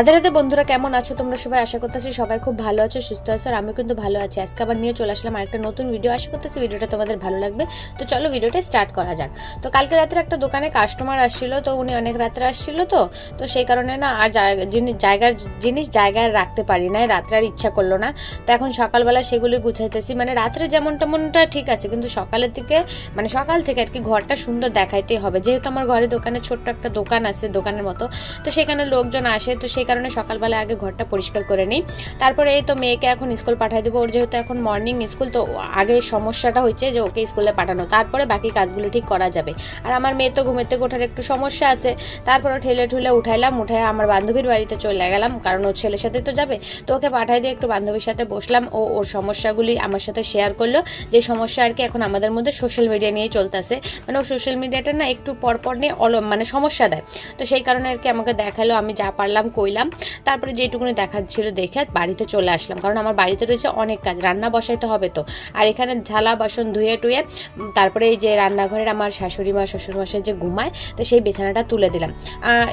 রাধে রাধে বন্ধুরা, কেমন আছো তোমরা সবাই? আশা করতেছি সবাই খুব ভালো আছো, সুস্থ আছো। আর আমি কিন্তু ভালো আছি। আজকে আবার নিয়ে চলে আসলাম আরেকটা নতুন ভিডিও। আশা করতেছি ভিডিওটা তোমাদের ভালো লাগবে। তো চলো ভিডিওটা স্টার্ট করা যাক। তো কালকে রাত্রে একটা দোকানে কাস্টমার আসছিল, তো উনি অনেক রাত্রে আসছিল, তো সেই কারণে না আর জিনিস জায়গায় রাখতে পারি না, রাত্রে আর ইচ্ছা করলো না। তো এখন সকালবেলা সেগুলি গুছাইতেছি। মানে রাত্রে যেমনটা ঠিক আছে, কিন্তু সকালের দিকে সকাল থেকে আর কি ঘরটা সুন্দর দেখাইতে হবে। যেহেতু আমার ঘরে দোকানে ছোট্ট একটা দোকান আছে, দোকানের মতো, তো সেখানে লোকজন আসে, তো সেই কারণে সকালবেলা আগে ঘরটা পরিষ্কার করে নিই। তারপরে এই তো মেয়েকে এখন স্কুল পাঠিয়ে দেবো। ওর যেহেতু এখন মর্নিং স্কুল, তো আগে সমস্যাটা হচ্ছে যে ওকে স্কুলে পাঠানো, তারপরে বাকি কাজগুলো ঠিক করা যাবে। আর আমার মেয়ে তো ঘুমেতে ওঠার একটু সমস্যা আছে। তারপরে ঠেলে উঠাইলাম, উঠাই আমার বান্ধবীর বাড়িতে চলে গেলাম, কারণ ওর ছেলের সাথে তো যাবে। তো ওকে পাঠাই দিয়ে একটু বান্ধবীর সাথে বসলাম। ওর সমস্যাগুলি আমার সাথে শেয়ার করলো, যে সমস্যা আর কি এখন আমাদের মধ্যে সোশ্যাল মিডিয়া নিয়ে চলতেছে। ও সোশ্যাল মিডিয়াটা না একটু পরপর নিয়ে সমস্যা দেয়। তো সেই কারণে আর কি আমাকে দেখালো, আমি যা পারলাম কইলাম। তারপরে যেটুকুনি দেখাচ্ছিল দেখে বাড়িতে চলে আসলাম, কারণ আমার বাড়িতে রয়েছে অনেক কাজ, রান্না বসাইতে হবে তো। আর এখানে থালা বাসন ধুয়ে টুয়ে তারপরে এই যে রান্নাঘরের আমার শাশুড়ি মা শ্বশুরমশাই যে ঘুমায়, তো সেই বিছানাটা তুলে দিলাম।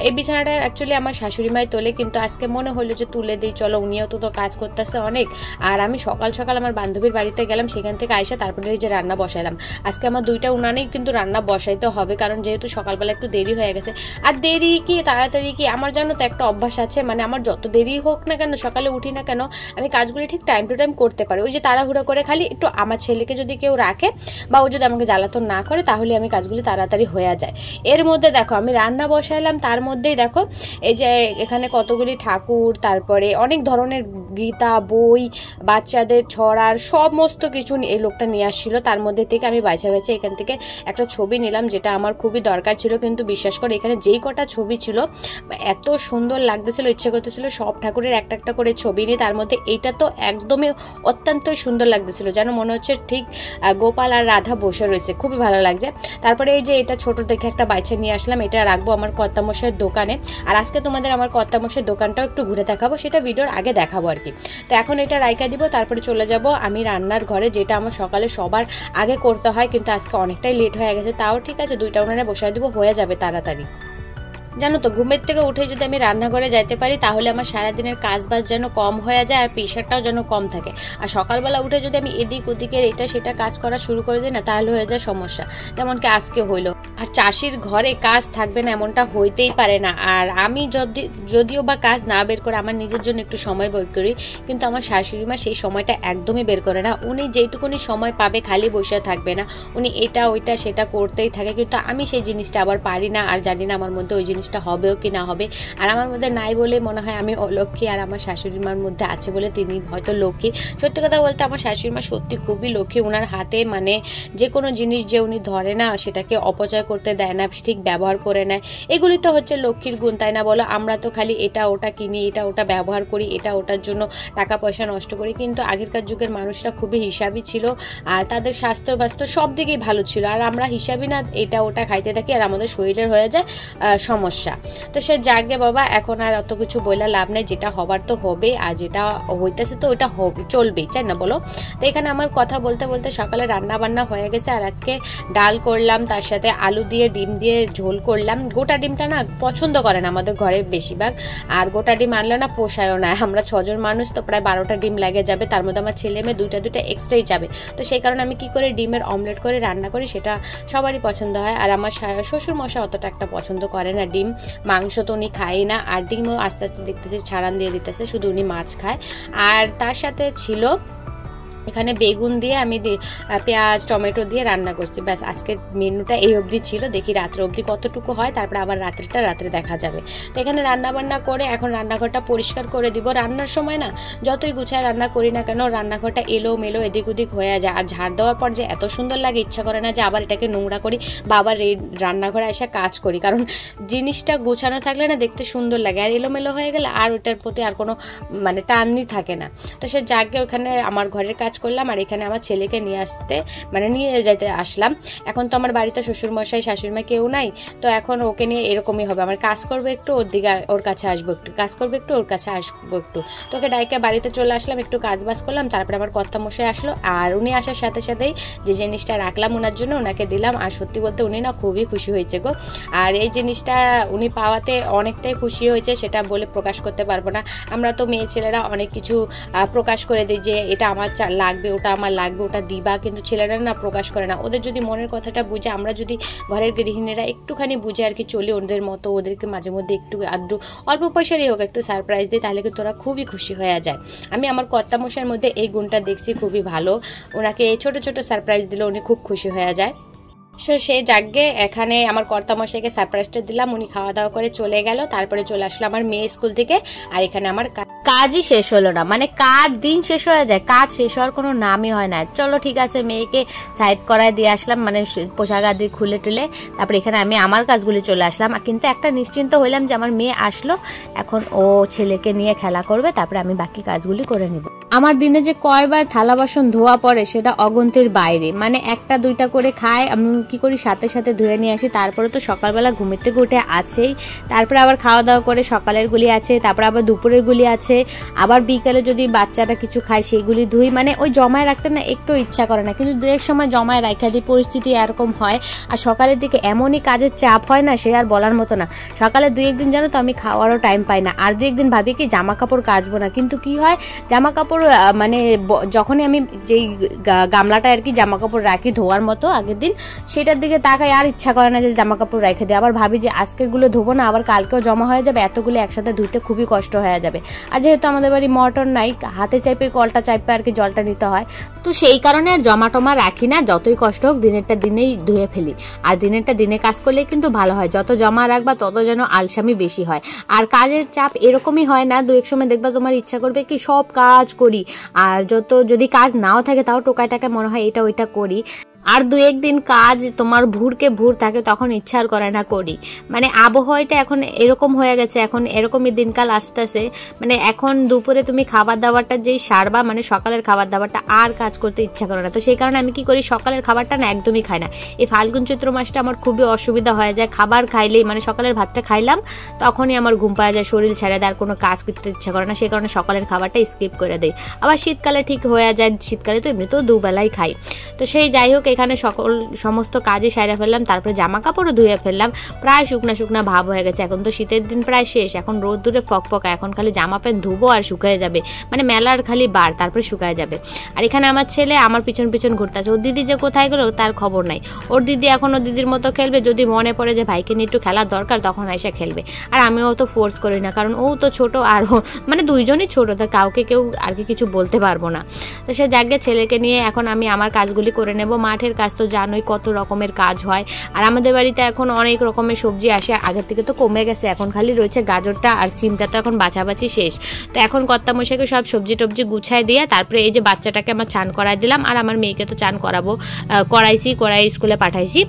এই বিছানাটা অ্যাকচুয়ালি আমার শাশুড়ি মাই তোলে, কিন্তু আজকে মনে হলো যে তুলে দিই, চলো, উনিও তো কাজ করতেছে অনেক। আর আমি সকাল সকাল আমার বান্ধবীর বাড়িতে গেলাম, সেখান থেকে আইসা তারপরে এই যে রান্না বসাইলাম। আজকে আমার দুইটা উনানেই কিন্তু রান্না বসাইতে হবে, কারণ যেহেতু সকালবেলা একটু দেরি হয়ে গেছে। আর দেরি কি তাড়াতাড়ি কি, আমার জানো তো একটা অভ্যাস আছে, আমার যত দেরি হোক না কেন, সকালে উঠি না কেন, আমি কাজগুলি ঠিক টাইম টু টাইম করতে পারি। ওই যে তাড়াহুড়ো করে খালি একটু আমার ছেলেকে যদি কেউ রাখে বা ও যদি আমাকে জ্বালাতন না করে, তাহলে আমি কাজগুলি তাড়াতাড়ি হয়ে যায়। এর মধ্যে দেখো আমি রান্না বসাইলাম, তার মধ্যেই দেখো এই যে এখানে কতগুলি ঠাকুর, তারপরে অনেক ধরনের গীতা বই, বাচ্চাদের ছড়ার সমস্ত কিছু এই লোকটা নিয়ে আসছিল। তার মধ্যে থেকে আমি বাইছে এখান থেকে একটা ছবি নিলাম, যেটা আমার খুবই দরকার ছিল। কিন্তু বিশ্বাস করে এখানে যেই কটা ছবি ছিল এত সুন্দর লাগতেছিল, ইচ্ছে করতেছিল সব ঠাকুরের একটা একটা করে ছবি নিই। তার মধ্যে এইটা তো একদমই অত্যন্তই সুন্দর লাগতেছিল, যেন মনে হচ্ছে ঠিক গোপাল আর রাধা বসে রয়েছে, খুবই ভালো লাগছে। তারপরে এই যে এটা ছোট দেখে একটা বাইছে নিয়ে আসলাম, এটা রাখবো আমার কর্তামশাইয়ের দোকানে। আর আজকে তোমাদের আমার কর্তামশাইয়ের দোকানটাও একটু ঘুরে দেখাবো, সেটা ভিডিওর আগে দেখাবো আর কি। তো এখন এটা রাইখা দিব, তারপরে চলে যাব আমি রান্নার ঘরে, যেটা আমার সকালে সবার আগে করতে হয়, কিন্তু আজকে অনেকটাই লেট হয়ে গেছে। তাও ঠিক আছে, দুইটা উনানে বসাই দিব, হয়ে যাবে তাড়াতাড়ি। জানো তো, ঘুমের থেকে উঠে যদি আমি রান্নাঘরে যাইতে পারি, তাহলে আমার সারাদিনের কাজ বাজ যেন কম হয়ে যায়, আর প্রেশারটাও যেন কম থাকে। আর সকালবেলা উঠে যদি আমি এদিক ওদিকের এটা সেটা কাজ করা শুরু করে দিই না, তাহলে হয়ে যায় সমস্যা, যেমন কি আজকে হইলো। আর চাষির ঘরে কাজ থাকবে না এমনটা হইতেই পারে না। আর আমি যদিও বা কাজ না বের করে আমার নিজের জন্য একটু সময় বের করি, কিন্তু আমার শাশুড়ি মা সেই সময়টা একদমই বের করে না। উনি যেইটুকুনি সময় পাবে খালি বসে থাকবে না, উনি এটা ওইটা সেটা করতেই থাকে। কিন্তু আমি সেই জিনিসটা আবার পারি না, আর জানি না আমার মধ্যে ওই জিনিসটা হবেও কি না হবে। আর আমার মধ্যে নাই বলে মনে হয় আমি অলক্ষ্মী, আর আমার শাশুড়ি মার মধ্যে আছে বলে তিনি হয়তো লক্ষ্মী। সত্যি কথা বলতে আমার শাশুড়ি মা সত্যি খুবই লক্ষ্মী। ওনার হাতে যে কোনো জিনিস যে উনি ধরে না, সেটাকে অপচয় করতে দেয় না, ঠিক ব্যবহার করে নেয়। এগুলি তো হচ্ছে লক্ষ্মীর গুণ, তাই না বলো? আমরা তো খালি এটা ওটা কিনি, এটা ওটা ব্যবহার করি, এটা ওটার জন্য টাকা পয়সা নষ্ট করি। কিন্তু আগেরকার যুগের মানুষরা খুবই হিসাবী ছিল, আর তাদের স্বাস্থ্য সব দিকেই ভালো ছিল। আর আমরা হিসাবই না, এটা ওটা খাইতে থাকি, আর আমাদের শরীরের হয়ে যায় সমস্যা। তো সে জাগে বাবা, এখন আর অত কিছু বইলা লাভ নেই, যেটা হবার তো হবে, আর যেটা হইতেছে তো ওইটা চলবেই, চাই না বলো? তো এখানে আমার কথা বলতে বলতে সকালে রান্না বান্না হয়ে গেছে। আর আজকে ডাল করলাম, তার সাথে আলু দিয়ে ডিম দিয়ে ঝোল করলাম। গোটা ডিমটা না পছন্দ করে না আমাদের ঘরে বেশিরভাগ, আর গোটা ডিম আনলে না পোষায়ও না। আমরা 6 জন মানুষ, তো প্রায় 12টা ডিম লাগে যাবে, তার মধ্যে আমার ছেলে মেয়ে দুইটা এক্সট্রাই যাবে। তো সেই কারণে আমি কি করে ডিমের অমলেট করে রান্না করি, সেটা সবারই পছন্দ হয়। আর আমার শ্বশুর মশা অতটা একটা পছন্দ করে না ডিম, মাংস তো উনি খায় না। আর ডিমও আস্তে আস্তে দেখতেছে ছাড়ান দিয়ে দিতেছে, শুধু উনি মাছ খায়। আর তার সাথে ছিল এখানে বেগুন দিয়ে আমি পেঁয়াজ টমেটো দিয়ে রান্না করছি। ব্যাস, আজকে মেনুটা এই অবধি ছিল। দেখি রাত্রে অবধি কতটুকু হয়, তারপরে আবার রাত্রে দেখা যাবে। তো এখানে রান্না বান্না করে এখন রান্নাঘরটা পরিষ্কার করে দিব। রান্নার সময় না যতই গুছায় রান্না করি না কেন, রান্নাঘরটা এলো মেলো এদিক ওদিক হয়ে যায়। আর ঝাড় দেওয়ার পর যে এত সুন্দর লাগে, ইচ্ছা করে না যে আবার এটাকে নোংরা করি বা আবার রান্নাঘরে এসে কাজ করি, কারণ জিনিসটা গোছানো থাকলে না দেখতে সুন্দর লাগে। আর এলোমেলো হয়ে গেলে আর ওটার প্রতি আর কোনো টানই থাকে না। তো সে জাগে ওখানে আমার ঘরের কাজ করলাম আর এখানে আমার ছেলেকে নিয়ে যেতে আসলাম। এখন তো আমার বাড়িতে শ্বশুরমশাই শাশুড়িমা কেউ নাই, তো এখন ওকে নিয়ে এরকমই হবে, আমার কাজ করবো একটু ওর কাছে আসবো, একটু কাজ করবো একটু ওর কাছে আসবো একটু। তোকে ডাইকে বাড়িতে চলে আসলাম, একটু কাজ বাজ করলাম, তারপরে আমার কর্তামশাই আসলো। আর উনি আসার সাথে সাথেই যে জিনিসটা রাখলাম ওনার জন্য ওনাকে দিলাম। আর সত্যি বলতে উনি না খুবই খুশি হয়েছে গো। আর এই জিনিসটা উনি পাওয়াতে অনেকটাই খুশি হয়েছে, সেটা বলে প্রকাশ করতে পারবো না। আমরা তো মেয়ে ছেলেরা অনেক কিছু প্রকাশ করে দিই যে এটা আমার লাগবে, ওটা আমার লাগবে, ওটা দিবা, কিন্তু ছেলেরা না প্রকাশ করে না। ওদের যদি মনের কথাটা বুঝে, আমরা যদি ঘরের গৃহিণীরা একটুখানি বুঝে আর কি চলি ওদের মতো, ওদেরকে মাঝে মধ্যে একটু আদ্রু অল্প পয়সারই হোক একটু সারপ্রাইজ দিই, তাহলে কিন্তু ওরা খুবই খুশি হয়ে যায়। আমি আমার কর্তামশাইয়ের মধ্যে এই গুণটা দেখছি, খুবই ভালো। ওনাকে ছোট ছোট সারপ্রাইজ দিলে উনি খুব খুশি হয়ে যায়। সো সেই জায়গায় এখানে আমার কর্তামশাইকে সারপ্রাইজটা দিলাম, উনি খাওয়া দাওয়া করে চলে গেল। তারপরে চলে আসলো আমার মেয়ে স্কুল থেকে। আর এখানে আমার কাজই শেষ হলো না, মানে কাজ দিন শেষ হয়ে যায়, কাজ শেষ হওয়ার কোনো নামই হয় না। চলো ঠিক আছে, মেয়েকে সাইড করায় দিয়ে আসলাম, মানে পোশাক আদি খুলে টুলে তারপরে এখানে আমি আমার কাজগুলি চলে আসলাম। কিন্তু একটা নিশ্চিন্ত হইলাম যে আমার মেয়ে আসলো, এখন ও ছেলেকে নিয়ে খেলা করবে, তারপরে আমি বাকি কাজগুলি করে নিব। আমার দিনে যে কয়বার থালা বাসন ধোয়া পড়ে সেটা অগন্তির বাইরে, মানে একটা দুইটা করে খায়, আমি কি করি সাথে সাথে ধুয়ে নিয়ে আসি। তারপরে তো সকালবেলা ঘুমের থেকে উঠে আছেই, তারপরে আবার খাওয়া দাওয়া করে সকালের গুলি আছে, তারপরে আবার দুপুরের গুলি আছে, আবার বিকালে যদি বাচ্চারা কিছু খায় সেগুলি ধুই। মানে ওই জমায় রাখতে না একটু ইচ্ছা করে না, কিন্তু দু এক সময় জমায় রাখা দিই, পরিস্থিতি এরকম হয়। আর সকালের দিকে এমনই কাজের চাপ হয় না, সে আর বলার মতো না। সকালে দুই একদিন জানো তো আমি খাওয়ারও টাইম পাই না, আর দুই একদিন ভাবি কি জামা কাপড় কাচবো না, কিন্তু কি হয় জামা কাপড় মানে যখনই আমি যেই গামলাটা আর কি জামা কাপড় রাখি ধোয়ার মতো আগের দিন, সেটার দিকে তাকাই আর ইচ্ছা করে না যে জামা কাপড় রেখে দিই। আবার ভাবি যে আজকেরগুলো ধোবো না, আবার কালকেও জমা হয়ে যাবে, এতগুলো একসাথে ধুইতে খুবই কষ্ট হয়ে যাবে। আর যেহেতু আমাদের বাড়ি মোটর নাই, হাতে চাইপে কলটা চাইপে আর কি জলটা নিতে হয়, তো সেই কারণে আর জমা টমা রাখি না, যতই কষ্ট হোক দিনেরটা দিনেই ধুয়ে ফেলি। আর দিনেরটা দিনে কাজ করলে কিন্তু ভালো হয়, যত জমা রাখবা তত যেন আলসামি বেশি হয়। আর কাজের চাপ এরকমই হয় না, দু এক সময় দেখবা তোমার ইচ্ছা করবে কি সব কাজ করি, আর যদি কাজ নাও থাকে তাও টোকায় টাকায় মনে হয় এটা ওইটা করি। আর দু একদিন কাজ তোমার ভোরকে ভোর থাকে, তখন ইচ্ছা আর করে না করি। মানে আবহাওয়াটা এখন এরকম হয়ে গেছে, এখন এরকমই দিনকাল আসতেছে। মানে এখন দুপুরে তুমি খাবার দাবারটা যেই সারবা, মানে সকালের খাবার দাবারটা আর কাজ করতে ইচ্ছা করে না। তো সেই কারণে আমি কি করি, সকালের খাবারটা না একদমই খাই না। এই ফাল্গুন চৈত্র মাসটা আমার খুবই অসুবিধা হয়ে যায়, খাবার খাইলেই মানে সকালের ভাতটা খাইলাম তখনই আমার ঘুম পাওয়া যায়, শরীর ছেড়ে দেয়, আর কোনো কাজ করতে ইচ্ছা করে না। সেই কারণে সকালের খাবারটা স্কিপ করে দেয়। আবার শীতকালে ঠিক হয়ে যায়, শীতকালে তো এমনিতেও দুবেলাই খাই। তো সেই যাই হোক, এখানে সমস্ত কাজে সাইরা ফেললাম, তারপরে জামা কাপড়ও ধুয়ে ফেললাম। প্রায় শুকনা শুকনা ভাব হয়ে গেছে, এখন তো শীতের দিন প্রায় শেষ, এখন রোদ দূরে ফকফকা, এখন খালি জামা প্যান্ট ধুবো আর শুকায় যাবে, মানে মেলার খালি বার, তারপরে শুকায় যাবে। আর এখানে আমার ছেলে আমার পিছন পিছন ঘুরতেছে, ওর দিদি যে কোথায় গেলো তার খবর নাই। ওর দিদি এখন ওর দিদির মতো খেলবে, যদি মনে পড়ে যে ভাইকে নিয়ে একটু খেলার দরকার তখন এসে খেলবে। আর আমিও তো ফোর্স করি না, কারণ ও তো ছোট, আর মানে দুইজনই ছোট, তো কাউকে কেউ আর কি কিছু বলতে পারবো না। তো সে জায়গায় ছেলেকে নিয়ে এখন আমি আমার কাজগুলি করে নেব। মাঠের কাজ তো জানোই কত রকমের কাজ হয়, আর আমাদের বাড়িতে এখন অনেক রকমের সবজি আসে, আগের থেকে তো কমে গেছে, এখন খালি রয়েছে গাজরটা আর সিমটা, তো এখন বাছাবাছি শেষ। তো এখন কর্তামশাইকে সব সবজি টবজি গুছাই দিয়ে তারপরে এই যে বাচ্চাটাকে আমার চান করাই দিলাম, আর আমার মেয়েকে তো চান করাই স্কুলে পাঠাইছি।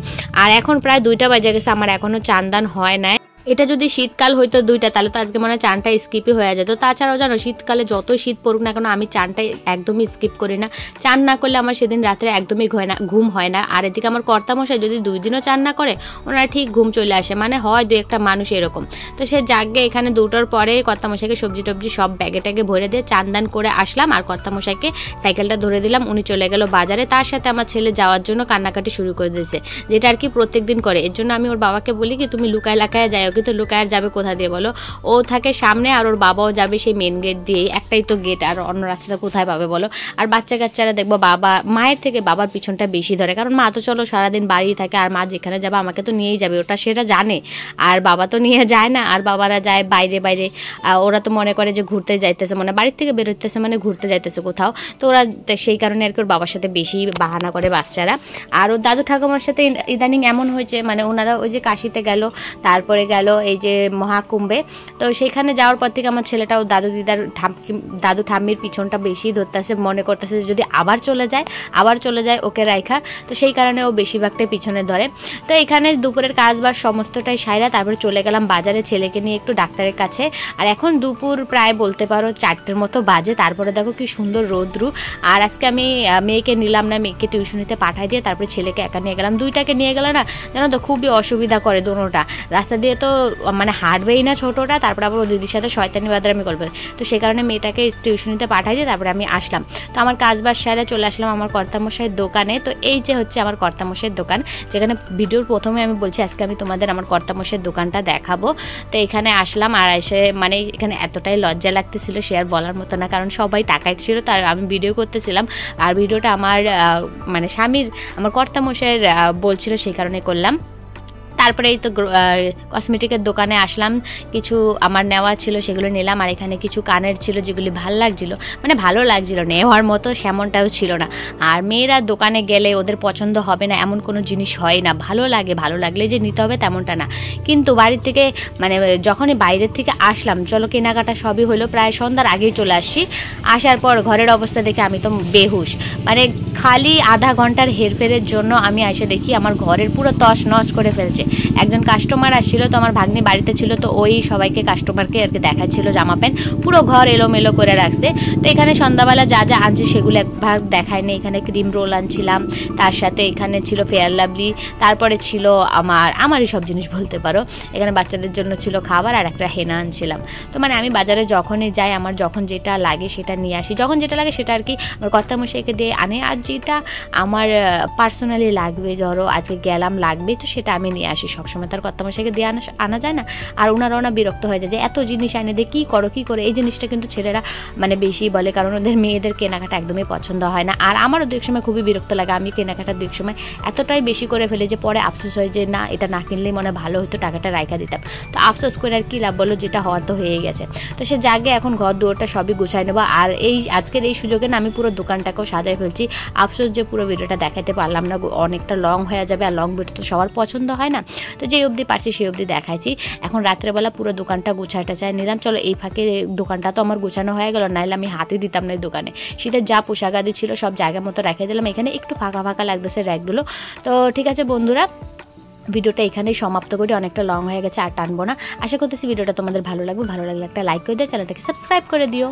আর এখন প্রায় 2টা বাজে গেছে, আমার এখনো চান দান হয় না। এটা যদি শীতকাল হইতো 2টা, তাহলে তো আজকে মনে হয় চানটা স্কিপই হয়ে যেত। তাছাড়াও জানো শীতকালে যতই শীত পড়ুক না কেন আমি চানটা একদমই স্কিপ করি না। চান না করলে আমার সেদিন রাত্রে একদমই ঘুম হয় না। আর এদিকে আমার কর্তামশাই যদি 2 দিনও চান না করে, ওনারা ঠিক ঘুম চলে আসে, মানে হয় 2-1টা মানুষ এরকম। তো সে জাগে এখানে 2টার পরে কর্তামশাইকে সবজি টবজি সব ব্যাগে ট্যাগে ভরে দিয়ে চান দান করে আসলাম, আর কর্তামশাইকে সাইকেলটা ধরে দিলাম, উনি চলে গেল বাজারে। তার সাথে আমার ছেলে যাওয়ার জন্য কান্নাকাটি শুরু করে দিয়েছে, যেটা আর কি প্রত্যেক দিন করে। এর জন্য আমি ওর বাবাকে বলি কি তুমি লুকায় লাকায় যাও, কিন্তু লুকায় যাবে কোথা দিয়ে বলো, ও থাকে সামনে আর ওর বাবাও যাবে সেই মেন গেট দিয়েই, একটাই তো গেট, আর অন্য রাস্তাটা কোথায় পাবে বলো। আর বাচ্চা কাচ্চারা দেখবো মায়ের থেকে বাবার পিছনটা বেশি ধরে, কারণ মা তো চলো সারাদিন বাড়ি থাকে, আর মা যেখানে যাবে আমাকে তো নিয়েই যাবে, ওটা সেটা জানে। আর বাবা তো নিয়ে যায় না, আর বাবারা যায় বাইরে, ওরা তো মনে করে যে ঘুরতে যাইতেছে, মানে বাড়ির থেকে বেরোতেছে মানে ঘুরতে যাইতেছে কোথাও। তো ওরা সেই কারণে আর কি ওর বাবার সাথে বেশি বাহানা করে বাচ্চারা। আর ওর দাদু ঠাকুমার সাথে ইদানিং এমন হয়েছে, মানে ওনারা ওই যে কাশিতে গেল, তারপরে গেল গেল এই যে মহাকুম্ভে। তো সেখানে যাওয়ার পর থেকে আমার ছেলেটাও দাদু ঠাম্মির পিছনটা বেশি ধরতেছে, মনে করতেছে যদি আবার চলে যায় ওকে রাইখা, তো সেই কারণে ও বেশিরভাগটাই পিছনে ধরে। তো এখানে দুপুরের কাজ বাজ সমস্তটাই সাইরা তারপরে চলে গেলাম বাজারে ছেলেকে নিয়ে একটু ডাক্তারের কাছে। আর এখন দুপুর প্রায় বলতে পারো 4টের মতো বাজে। তারপরে দেখো কি সুন্দর রোদ্রু। আর আজকে আমি মেয়েকে নিলাম না, মেয়েকে টিউশনিতে পাঠাই দিয়ে তারপরে ছেলেকে একা নিয়ে গেলাম। দুইটাকে নিয়ে গেলে না জানো তো খুবই অসুবিধা করে দোনোটা, রাস্তা দিয়ে তো মানে হাঁটবেই না ছোটোটা, তারপরে আবার ও দিদির সাথে শয়তানি বাদারামি করবে। তো সেই কারণে মেয়েটাকে টিউশনিতে পাঠাই দিয়ে তারপরে আমি আসলাম। তো আমার কাজ বাজ সেরে চলে আসলাম আমার কর্তামশাইয়ের দোকানে। তো এই যে হচ্ছে আমার কর্তামশাইয়ের দোকান, যেখানে ভিডিওর প্রথমে আমি বলছি আজকে আমি তোমাদের আমার কর্তামশাইয়ের দোকানটা দেখাবো। তো এখানে আসলাম, আর এসে মানে এখানে এতটাই লজ্জা লাগতেছিল সে আর বলার মতো না, কারণ সবাই তাকাইছিল, তার আমি ভিডিও করতেছিলাম। আর ভিডিওটা আমার মানে স্বামীর আমার কর্তামশাইয়ের বলছিল, সেই কারণে করলাম। তারপরে এই তো কসমেটিকের দোকানে আসলাম, কিছু আমার নেওয়া ছিল সেগুলো নিলাম। আর এখানে কিছু কানের ছিল যেগুলি ভালো লাগছিল, নেওয়ার মতো সেমনটাও ছিল না। আর মেয়েরা দোকানে গেলে ওদের পছন্দ হবে না এমন কোনো জিনিস হয় না, ভালো লাগলে যে নিতে হবে তেমনটা না। কিন্তু বাড়ির থেকে মানে যখনই বাইরের থেকে আসলাম, চলো কেনাকাটা সবই হলো, প্রায় সন্ধ্যার আগেই চলে আসছি। আসার পর ঘরের অবস্থা দেখে আমি তো বেহুশ, মানে খালি আধা ঘন্টার হেরফেরের জন্য আমি এসে দেখি আমার ঘরের পুরো তছ নছ করে ফেলছে। একজন কাস্টমার আসছিল, তো আমার ভাগ্নি বাড়িতে ছিল, তো ওই সবাইকে কাস্টমারকে আর কি দেখাচ্ছিল জামা প্যান্ট, পুরো ঘর এলোমেলো করে রাখছে। তো এখানে সন্ধ্যাবেলা যা যা আনছি সেগুলো একবার দেখায়নি। এখানে ক্রিম রোল আনছিলাম, তার সাথে এখানে ছিল ফেয়ার লাভলি, তারপরে ছিল আমারই সব জিনিস বলতে পারো। এখানে বাচ্চাদের জন্য ছিল খাবার, আর একটা হেনা আনছিলাম। তো মানে আমি বাজারে যখনই যাই আমার যখন যেটা লাগে সেটা নিয়ে আসি, যখন যেটা লাগে সেটা আর কি আমার কর্তামশাইকে দিয়ে আনে। আর যেটা আমার পার্সোনালি লাগবে, ধরো আজকে গেলাম লাগবে, তো সেটা আমি নিয়ে আসি। সবসময় তার কর্তামশাইকে দিয়ে আনা যায় না, আর ওনারাও না বিরক্ত হয়ে যায় যে এত জিনিস এনে দিয়ে কী করো। এই জিনিসটা কিন্তু ছেলেরা মানে বেশি বলে, কারণ ওদের মেয়েদের কেনাকাটা একদমই পছন্দ হয় না। আর আমারও দু এক সময় খুবই বিরক্ত লাগে, আমি কেনাকাটা দু এক সময় এতটাই বেশি করে ফেলে যে পরে আফসোস হয় যে না এটা না কিনলেই মনে ভালো হতো, টাকাটা রাইখা দিতাম। তো আফসোস করে আর কী লাভ বলো, যেটা হওয়ার তো হয়ে গেছে। তো সে জাগে এখন ঘর দুয়ারটা সবই গুছাই নেবো। আর এই আজকের এই সুযোগে না আমি পুরো দোকানটাকেও সাজাই ফেলছি। আফসোস যে পুরো ভিডিওটা দেখাতে পারলাম না, অনেকটা লং হয়ে যাবে, আর লং ভিডিও তো সবার পছন্দ হয় না। তো যে অবধি পারছি সেই অবধি দেখাইছি। এখন রাত্রেবেলা পুরো দোকানটা গুছাইটা চাই নিলাম। চলো এই ফাঁকে দোকানটা তো আমার গুছানো হয়ে গেল, নাহলে আমি হাতে দিতাম না এই দোকানে। শীতের যা পোশাক আদি ছিল সব জায়গা মতো রেখে দিলাম। এখানে একটু ফাঁকা ফাঁকা লাগতেছে র্যাকগুলো। তো ঠিক আছে বন্ধুরা, ভিডিওটা এখানেই সমাপ্ত করি, অনেকটা লং হয়ে গেছে, আর টানবো না। আশা করতেছি ভিডিওটা তোমাদের ভালো লাগবে, ভালো লাগলে একটা লাইক করে দিও, চ্যানেলটাকে সাবস্ক্রাইব করে দিও।